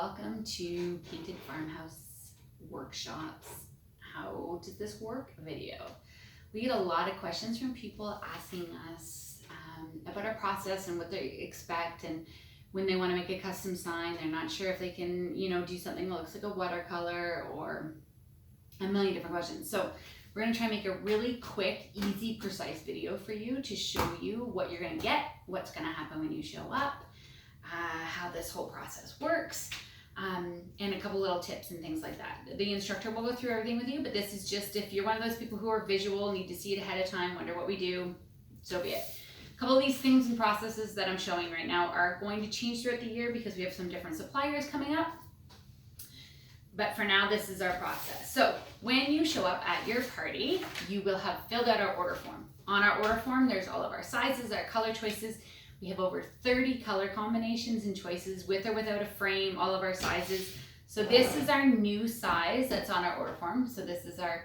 Welcome to Painted Farmhouse Workshops. How does this work video? We get a lot of questions from people asking us about our process and what they expect, and when they want to make a custom sign, they're not sure if they can, do something that looks like a watercolor, or a million different questions. So we're going to try and make a really quick, easy, precise video for you to show you what you're going to get, what's going to happen when you show up, how this whole process works, and a couple little tips and things like that. The instructor will go through everything with you, but this is just if you're one of those people who are visual, need to see it ahead of time, wonder what we do, so be it. A couple of these things and processes that I'm showing right now are going to change throughout the year because we have some different suppliers coming up. But for now, this is our process. So when you show up at your party, you will have filled out our order form. On our order form, there's all of our sizes, our color choices. We have over 30 color combinations and choices with or without a frame, all of our sizes. So this is our new size that's on our order form. So this is our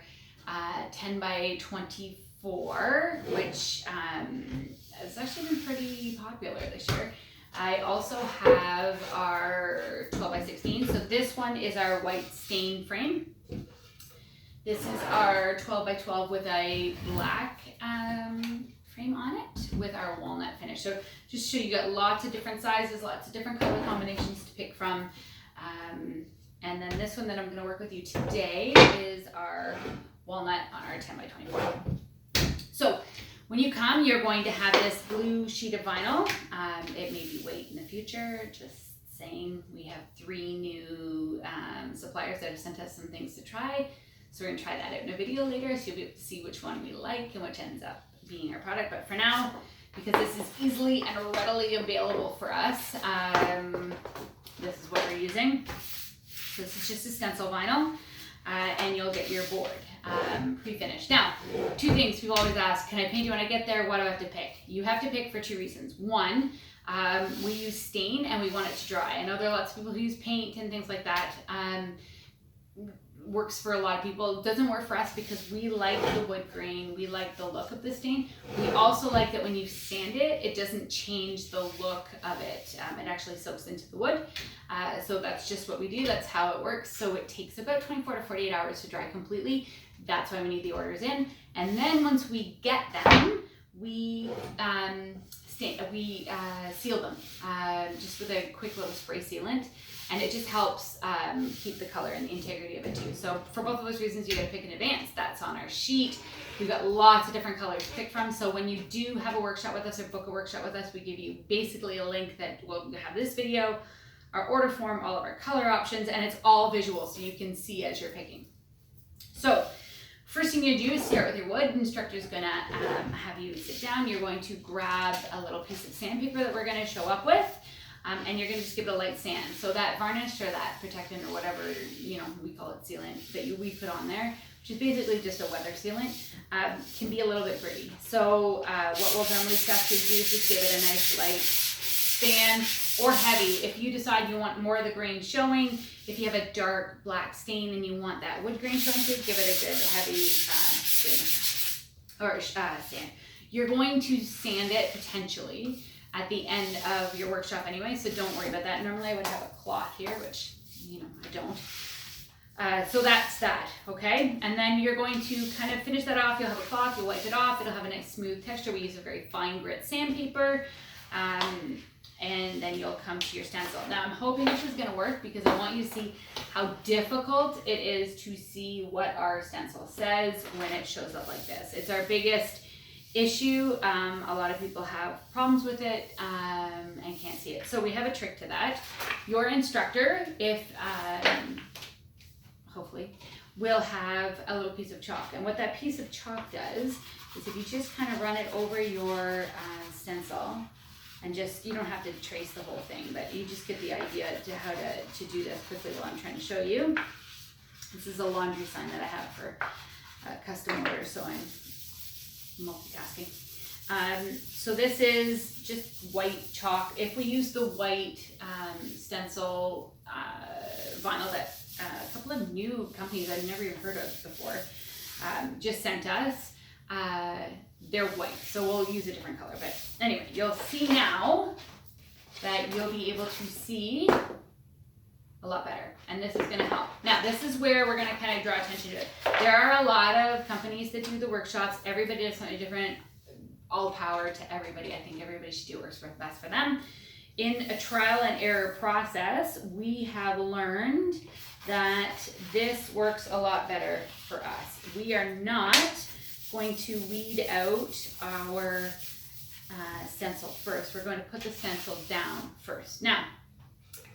10 by 24, which has actually been pretty popular this year. I also have our 12 by 16. So this one is our white stain frame. This is our 12 by 12 with a black frame on it with our walnut finish. So just show you got lots of different sizes, lots of different color combinations to pick from. And then this one that I'm going to work with you today is our walnut on our 10 by 24. So when you come, you're going to have this blue sheet of vinyl. It may be white in the future, just saying. We have 3 new suppliers that have sent us some things to try. So we're going to try that out in a video later, so you'll be able to see which one we like and which ends up being our product. But for now, because this is easily and readily available for us, this is what we're using. So this is just a stencil vinyl, and you'll get your board pre-finished. Now, 2 things people always ask: can I paint it when I get there? What do I have to pick? You have to pick for 2 reasons. One, we use stain and we want it to dry. I know there are lots of people who use paint and things like that. Works for a lot of people. It doesn't work for us because we like the wood grain, we like the look of the stain. We also like that when you sand it, it doesn't change the look of it. It actually soaks into the wood. So that's just what we do. That's how it works. So it takes about 24 to 48 hours to dry completely. That's why we need the orders in. And then once we get them, we seal them just with a quick little spray sealant. And it just helps keep the color and the integrity of it too. So for both of those reasons, you gotta pick in advance. That's on our sheet. We've got lots of different colors to pick from. So when you do have a workshop with us or book a workshop with us, we give you basically a link that will have this video, our order form, all of our color options, and it's all visual so you can see as you're picking. So first thing you do is start with your wood. The instructor's gonna have you sit down. You're going to grab a little piece of sandpaper that we're gonna show up with. And you're going to just give it a light sand. So that varnish or that protectant or whatever, we call it sealant, that we put on there, which is basically just a weather sealant, can be a little bit gritty. So what we'll normally suggest is just give it a nice light sand, or heavy. If you decide you want more of the grain showing, if you have a dark black stain and you want that wood grain showing through, give it a good heavy sand. You're going to sand it potentially at the end of your workshop anyway, so don't worry about that. Normally I would have a cloth here, which, I don't. So that's that, okay? And then you're going to kind of finish that off. You'll have a cloth, you'll wipe it off. It'll have a nice smooth texture. We use a very fine grit sandpaper. And then you'll come to your stencil. Now I'm hoping this is gonna work because I want you to see how difficult it is to see what our stencil says when it shows up like this. It's our biggest issue. A lot of people have problems with it and can't see it. So we have a trick to that. Your instructor, if hopefully, will have a little piece of chalk. And what that piece of chalk does is if you just kind of run it over your stencil, and just, you don't have to trace the whole thing, but you just get the idea to how to do this quickly while I'm trying to show you. This is a laundry sign that I have for custom orders, so I'm multitasking. So this is just white chalk. If we use the white stencil vinyl that a couple of new companies I've never even heard of before just sent us, they're white, so we'll use a different color. But anyway, you'll see now that you'll be able to see a lot better. And this is gonna help. Now, this is where we're gonna kind of draw attention to it. There are a lot of companies that do the workshops. Everybody does something different. All power to everybody. I think everybody should do what works best for them. In a trial and error process, we have learned that this works a lot better for us. We are not going to weed out our stencil first. We're going to put the stencil down first. Now,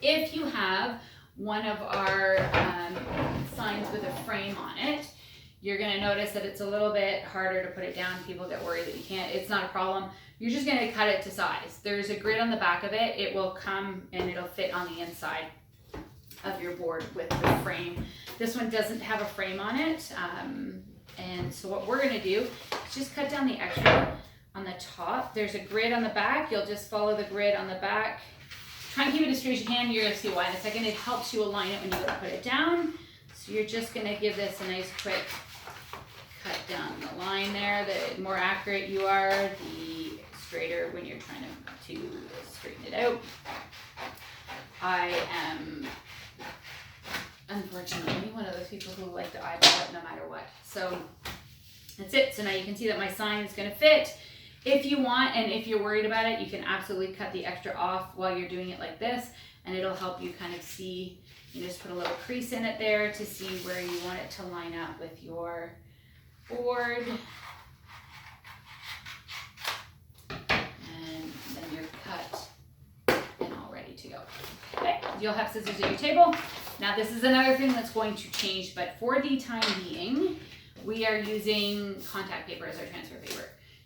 if you have one of our signs with a frame on it, you're going to notice that it's a little bit harder to put it down. People get worried that you can't. It's not a problem. You're just going to cut it to size. There's a grid on the back of it. It will come and it'll fit on the inside of your board with the frame. This one doesn't have a frame on it. And so what we're going to do is just cut down the extra on the top. There's a grid on the back. You'll just follow the grid on the back. Try and keep it as straight as you can. You're going to see why in a second. It helps you align it when you go to put it down. So you're just going to give this a nice quick cut down the line there. The more accurate you are, the straighter when you're trying to straighten it out. I am unfortunately one of those people who like to eyeball it no matter what. So that's it. So now you can see that my sign is going to fit. If you want, and if you're worried about it, you can absolutely cut the extra off while you're doing it like this, and it'll help you kind of see. You just put a little crease in it there to see where you want it to line up with your board. And then you're cut and all ready to go. Okay, you'll have scissors at your table. Now this is another thing that's going to change, but for the time being, we are using contact paper as our transfer paper.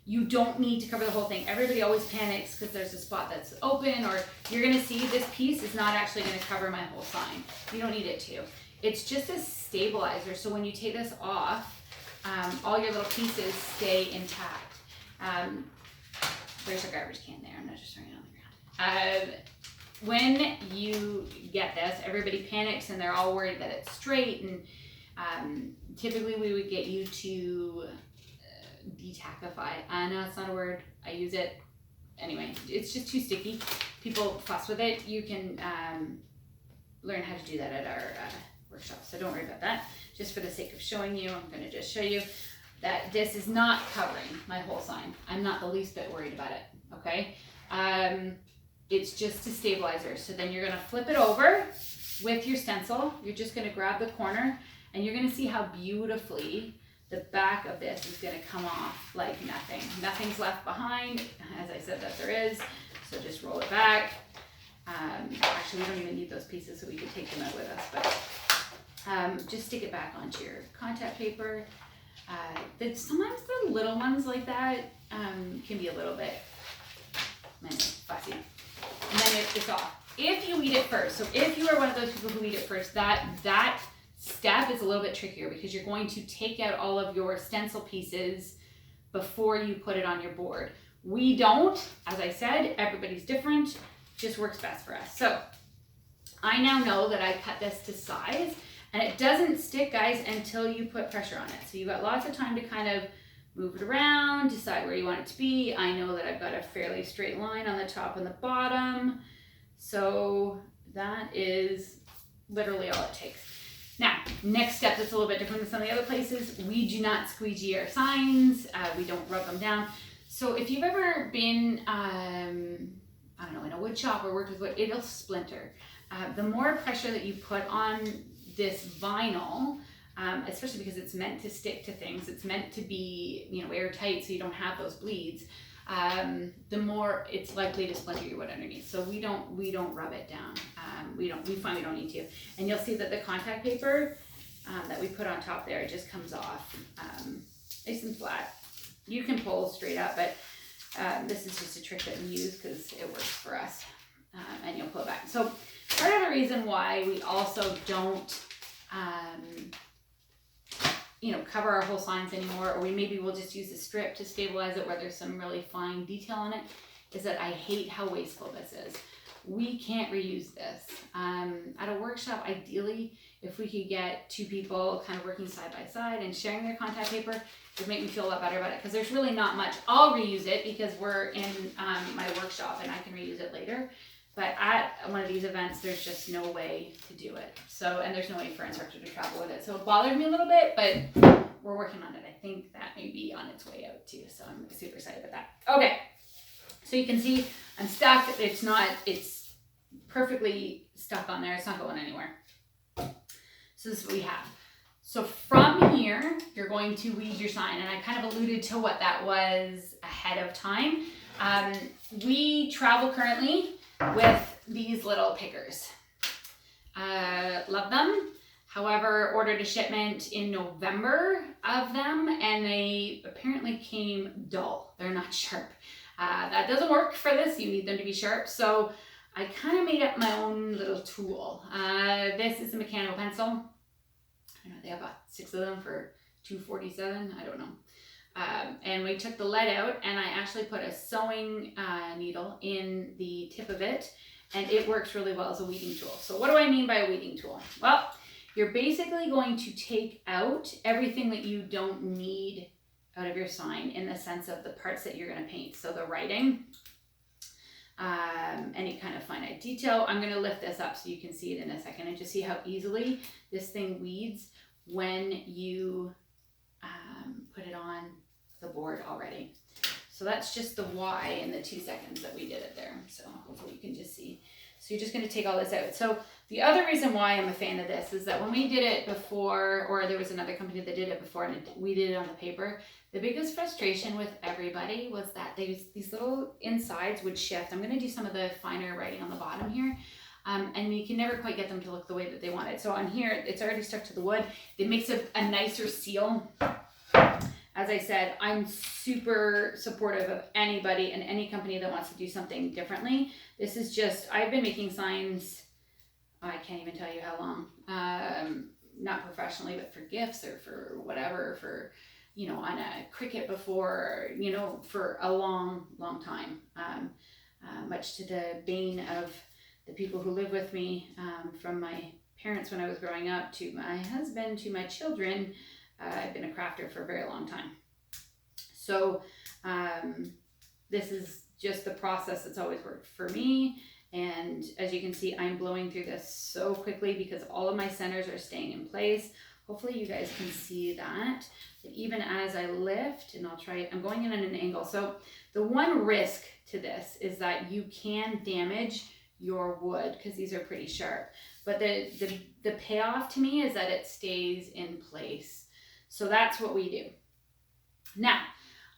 You don't need to cover the whole thing. Everybody always panics because there's a spot that's open, or you're gonna see this piece is not actually gonna cover my whole sign. You don't need it to. It's just a stabilizer, so when you take this off, all your little pieces stay intact. There's a garbage can there, I'm not just throwing it on the ground. When you get this, everybody panics and they're all worried that it's straight, and typically we would get you to detackify. I know it's not a word, I use it. Anyway, it's just too sticky. People fuss with it. You can learn how to do that at our workshop, so don't worry about that. Just for the sake of showing you, I'm gonna just show you that this is not covering my whole sign. I'm not the least bit worried about it, okay? It's just a stabilizer. So then you're gonna flip it over with your stencil. You're just gonna grab the corner, and you're gonna see how beautifully the back of this is gonna come off like nothing. Nothing's left behind, as I said that there is. So just roll it back. Actually, we don't even need those pieces, so we could take them out with us, but just stick it back onto your contact paper. Sometimes the little ones like that can be a little bit fussy. And then it's off. If you weed it first, so if you are one of those people who weed it first, that step is a little bit trickier because you're going to take out all of your stencil pieces before you put it on your board. We don't, as I said, everybody's different, just works best for us. So I now know that I cut this to size, and it doesn't stick, guys, until you put pressure on it. So you've got lots of time to kind of move it around, decide where you want it to be. I know that I've got a fairly straight line on the top and the bottom. So that is literally all it takes. Now, next step that's a little bit different than some of the other places, we do not squeegee our signs. We don't rub them down. So if you've ever been, I don't know, in a wood shop or worked with wood, it'll splinter. The more pressure that you put on this vinyl, especially because it's meant to stick to things, it's meant to be, you know, airtight so you don't have those bleeds, the more it's likely to splinter your wood underneath. So we don't rub it down. We find we don't need to. And you'll see that the contact paper that we put on top there, it just comes off nice and flat. You can pull straight up, but this is just a trick that we use because it works for us. And you'll pull it back. So part of the reason why we also don't cover our whole signs anymore, or maybe we'll just use a strip to stabilize it where there's some really fine detail on it, is that I hate how wasteful this is. We can't reuse this. At a workshop, ideally, if we could get two people kind of working side by side and sharing their contact paper, it would make me feel a lot better about it, because there's really not much. I'll reuse it because we're in my workshop and I can reuse it later. But at one of these events, there's just no way to do it. So, and there's no way for an instructor to travel with it. So it bothered me a little bit, but we're working on it. I think that may be on its way out too. So I'm super excited about that. Okay. So you can see I'm stuck. It's perfectly stuck on there. It's not going anywhere. So this is what we have. So from here, you're going to weed your sign. And I kind of alluded to what that was ahead of time. We travel currently with these little pickers. Love them. However, ordered a shipment in November of them and they apparently came dull. They're not sharp. That doesn't work for this. You need them to be sharp. So I kind of made up my own little tool. This is a mechanical pencil. I don't know, they have about 6 of them for $2.47. I don't know. And we took the lead out and I actually put a sewing needle in the tip of it and it works really well as a weeding tool. So what do I mean by a weeding tool? Well, you're basically going to take out everything that you don't need out of your sign in the sense of the parts that you're going to paint. So the writing, any kind of finite detail. I'm going to lift this up so you can see it in a second and just see how easily this thing weeds when you put it on the board already. So that's just the why in the 2 seconds that we did it there. So hopefully you can just see. So you're just going to take all this out. So the other reason why I'm a fan of this is that when we did it before, or there was another company that did it before and we did it on the paper, the biggest frustration with everybody was that these little insides would shift. I'm going to do some of the finer writing on the bottom here. And you can never quite get them to look the way that they want it. So on here, it's already stuck to the wood. It makes a nicer seal. As I said, I'm super supportive of anybody and any company that wants to do something differently. This is just, I've been making signs, I can't even tell you how long. Not professionally, but for gifts or for whatever, for, you know, on a Cricut before, you know, for a long, long time. Much to the bane of the people who live with me, from my parents when I was growing up to my husband to my children. I've been a crafter for a very long time. So this is just the process that's always worked for me. And as you can see, I'm blowing through this so quickly because all of my centers are staying in place. Hopefully you guys can see that. But even as I lift, and I'm going in at an angle. So the one risk to this is that you can damage your wood because these are pretty sharp. But the payoff to me is that it stays in place. So that's what we do. Now,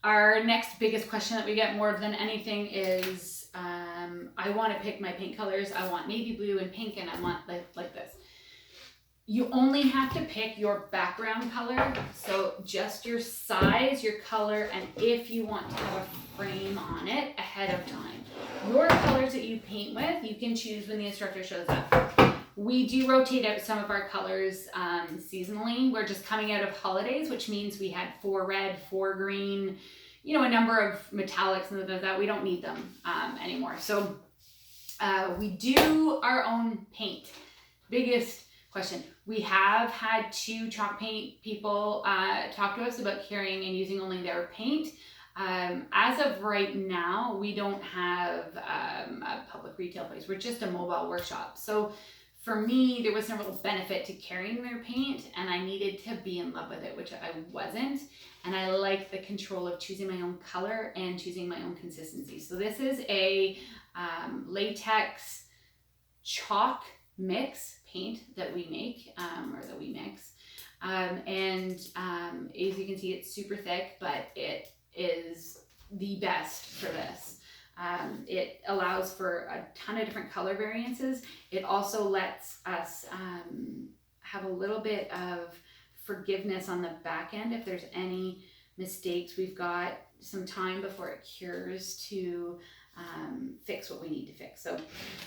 our next biggest question that we get more than anything is, I want to pick my paint colors. I want navy blue and pink, and I want like this. You only have to pick your background color. So just your size, your color, and if you want to have a frame on it ahead of time. Your colors that you paint with, you can choose when the instructor shows up. We do rotate out some of our colors seasonally. We're just coming out of holidays, which means we had 4 red, 4 green, you know, a number of metallics and that. We don't need them anymore. So we do our own paint. Biggest question. We have had 2 chalk paint people talk to us about carrying and using only their paint. As of right now, we don't have a public retail place. We're just a mobile workshop. So for me, there was no real benefit to carrying their paint and I needed to be in love with it, which I wasn't. And I like the control of choosing my own color and choosing my own consistency. So this is a latex chalk mix paint that we make, or that we mix. As you can see, it's super thick, but it is the best for this. It allows for a ton of different color variances. It also lets us have a little bit of forgiveness on the back end if there's any mistakes. We've got some time before it cures to fix what we need to fix. So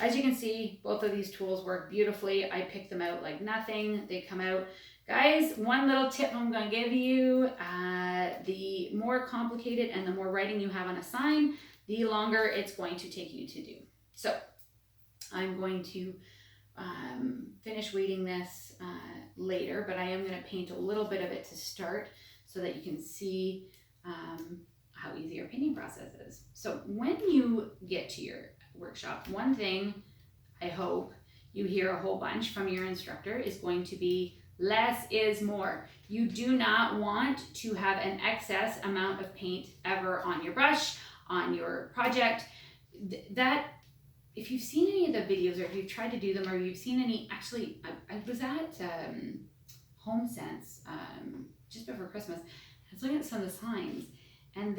as you can see, both of these tools work beautifully. I picked them out like nothing. They come out. Guys, one little tip I'm going to give you, the more complicated and the more writing you have on a sign, the longer it's going to take you to do. So I'm going to finish weeding this later, but I am going to paint a little bit of it to start so that you can see how easy your painting process is. So when you get to your workshop, one thing I hope you hear a whole bunch from your instructor is going to be less is more. You do not want to have an excess amount of paint ever on your brush, on your project. That, if you've seen any of the videos, or if you've tried to do them, or you've seen any, actually, I was at HomeSense just before Christmas. I was looking at some of the signs, and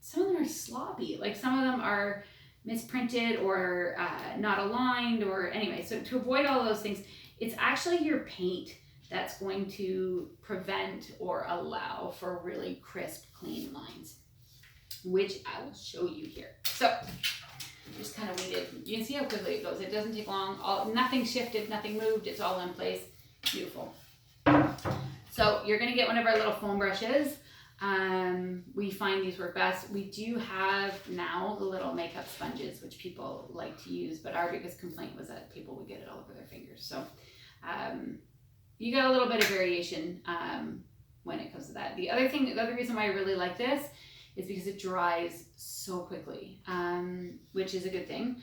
some of them are sloppy. Like some of them are misprinted or not aligned, or anyway. So to avoid all those things, it's actually your paint that's going to prevent or allow for really crisp, clean lines, which I will show you here. So just kind of weeded. You can see how quickly it goes. It doesn't take long. Nothing shifted, nothing moved. It's all in place. Beautiful. So you're going to get one of our little foam brushes. We find these work best. We do have now the little makeup sponges, which people like to use, but our biggest complaint was that people would get it all over their fingers. So you got a little bit of variation when it comes to that. The other reason why I really like this is because it dries so quickly, which is a good thing.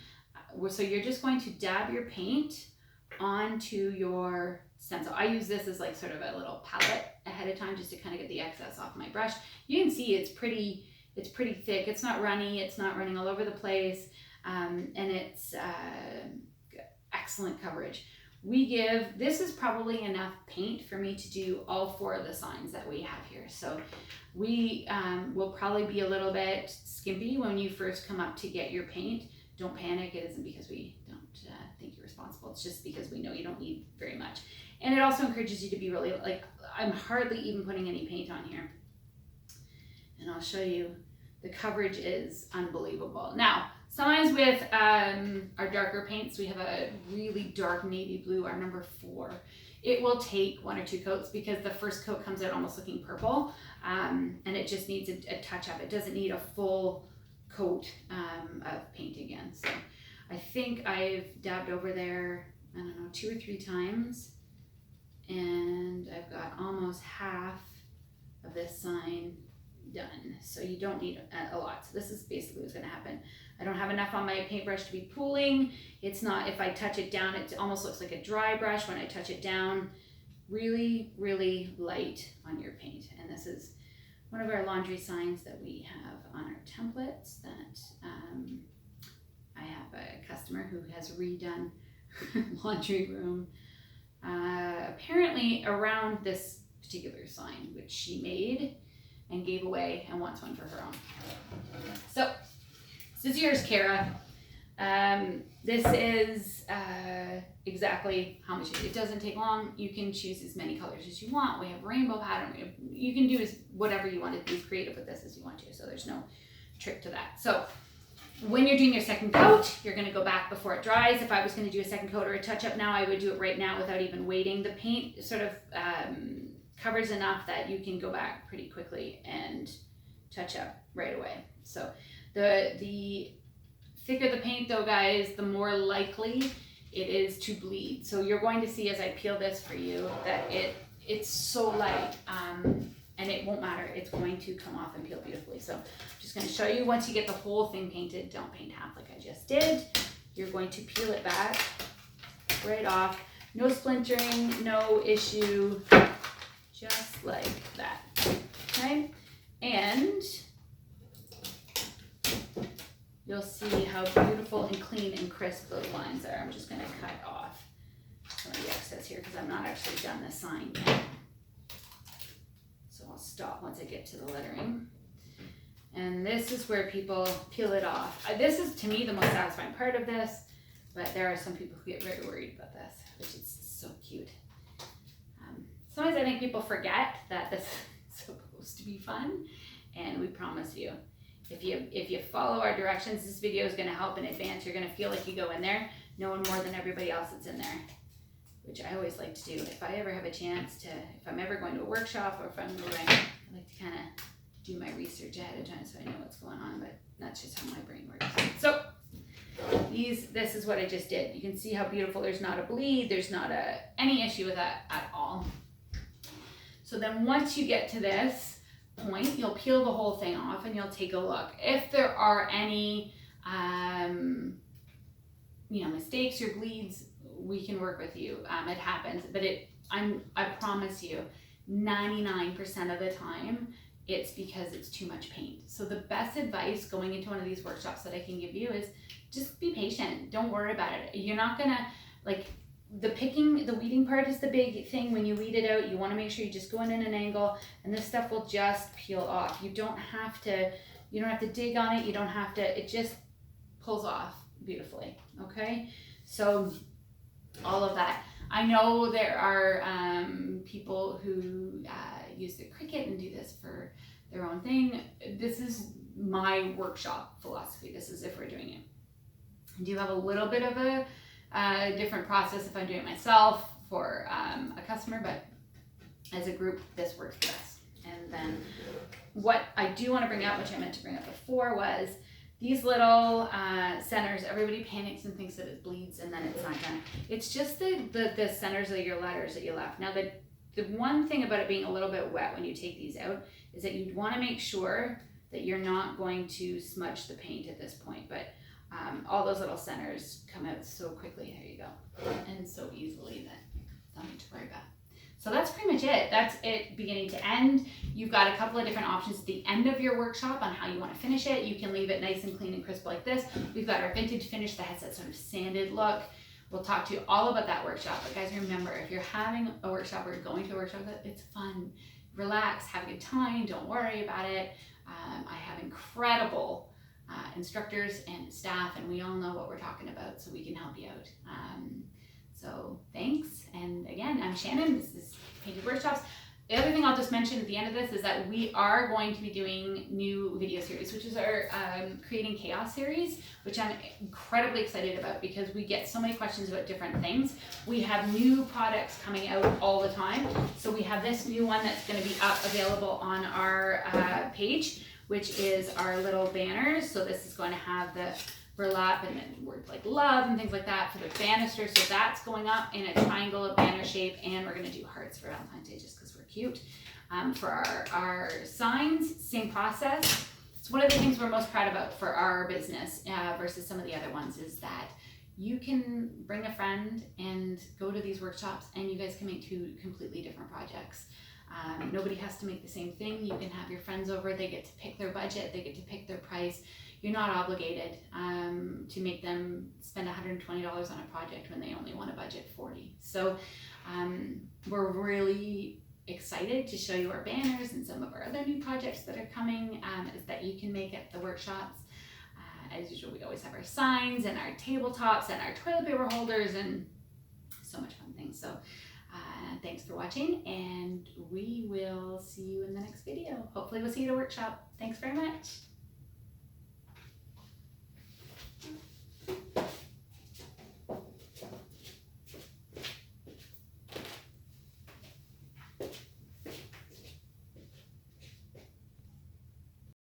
So you're just going to dab your paint onto your stencil. I use this as like sort of a little palette ahead of time just to kind of get the excess off my brush. You can see it's pretty thick. It's not runny. It's not running all over the place, and it's excellent coverage. This is probably enough paint for me to do all 4 of the signs that we have here. So we will probably be a little bit skimpy when you first come up to get your paint. Don't panic. It isn't because we don't think you're responsible. It's just because we know you don't need very much. And it also encourages you to be really, like, I'm hardly even putting any paint on here. And I'll show you, the coverage is unbelievable. Now, sometimes with our darker paints, we have a really dark navy blue, our number 4. It will take 1 or 2 coats because the first coat comes out almost looking purple, and it just needs a touch up. It doesn't need a full coat of paint again. So I think I've dabbed over there, I don't know, 2 or 3 times, and I've got almost half of this sign done. So you don't need a lot. So this is basically what's going to happen. I don't have enough on my paintbrush to be pooling. It's not, if I touch it down, it almost looks like a dry brush when I touch it down. Really, really light on your paint. And this is one of our laundry signs that we have on our templates that I have a customer who has redone her laundry room apparently around this particular sign, which she made and gave away and wants one for her own. So this is yours, Kara. This is exactly how much it doesn't take long. You can choose as many colors as you want. We have rainbow pattern. You can do whatever you want to be as creative with this as you want to. So there's no trick to that. So when you're doing your second coat, you're going to go back before it dries. If I was going to do a second coat or a touch up now, I would do it right now without even waiting. The paint sort of covers enough that you can go back pretty quickly and touch up right away. So the thicker the paint though, guys, the more likely it is to bleed. So you're going to see as I peel this for you that it's so light and it won't matter. It's going to come off and peel beautifully. So I'm just going to show you, once you get the whole thing painted, don't paint half like I just did. You're going to peel it back right off. No splintering, no issue, just like that. Okay, and you'll see how beautiful and clean and crisp those lines are. I'm just going to cut off some of the excess here because I'm not actually done the sign yet. So I'll stop once I get to the lettering. And this is where people peel it off. This is, to me, the most satisfying part of this, but there are some people who get very worried about this, which is so cute. Sometimes I think people forget that this is supposed to be fun, and we promise you, if you follow our directions, this video is going to help in advance. You're going to feel like you go in there knowing more than everybody else that's in there, which I always like to do. If I ever have a chance to, if I'm ever going to a workshop or if I'm going, I like to kind of do my research ahead of time so I know what's going on, but that's just how my brain works. So this is what I just did. You can see how beautiful. There's not a bleed. There's not any issue with that at all. So then once you get to this point, you'll peel the whole thing off and you'll take a look. If there are any mistakes or bleeds, we can work with you. It happens, but I promise you, 99% of the time, it's because it's too much paint. So the best advice going into one of these workshops that I can give you is just be patient. Don't worry about it. You're not gonna, the weeding part is the big thing. When you weed it out, you wanna make sure you just go in an angle, and this stuff will just peel off. You don't have to dig on it. It just pulls off beautifully, okay? So all of that. I know there are people who use the Cricut and do this for their own thing. This is my workshop philosophy. This is if we're doing it. I do have a little bit of a different process if I'm doing it myself for a customer, but as a group, this works best. And then what I do want to bring up, which I meant to bring up before, was these little centers. Everybody panics and thinks that it bleeds and then it's not gonna. It's just the centers of your letters that you left. Now the one thing about it being a little bit wet when you take these out is that you'd want to make sure that you're not going to smudge the paint at this point. But all those little centers come out so quickly. There you go, and so easily that nothing to worry about. So that's pretty much it. That's it beginning to end. You've got a couple of different options at the end of your workshop on how you want to finish it. You can leave it nice and clean and crisp like this. We've got our vintage finish that has that sort of sanded look. We'll talk to you all about that workshop. But guys, remember, if you're having a workshop or going to a workshop, it's fun. Relax, have a good time, don't worry about it. I have incredible instructors and staff, and we all know what we're talking about, so we can help you out. So thanks, and again, I'm Shannon. This is Painted Workshops. The other thing I'll just mention at the end of this is that we are going to be doing new video series, which is our Creating Chaos series, which I'm incredibly excited about because we get so many questions about different things. We have new products coming out all the time. So we have this new one that's going to be up available on our page, which is our little banners. So this is going to have the burlap and then words like love and things like that for the banister. So that's going up in a triangle banner shape, and we're going to do hearts for Valentine's Day just because we're cute. For our signs, same process. It's one of the things we're most proud about for our business versus some of the other ones is that you can bring a friend and go to these workshops and you guys can make two completely different projects. Nobody has to make the same thing. You can have your friends over, they get to pick their budget, they get to pick their price. You're not obligated to make them spend $120 on a project when they only want to budget $40. So we're really excited to show you our banners and some of our other new projects that are coming that you can make at the workshops. As usual, we always have our signs and our tabletops and our toilet paper holders and so much fun things. So thanks for watching, and we will see you in the next video. Hopefully we'll see you at a workshop. Thanks very much.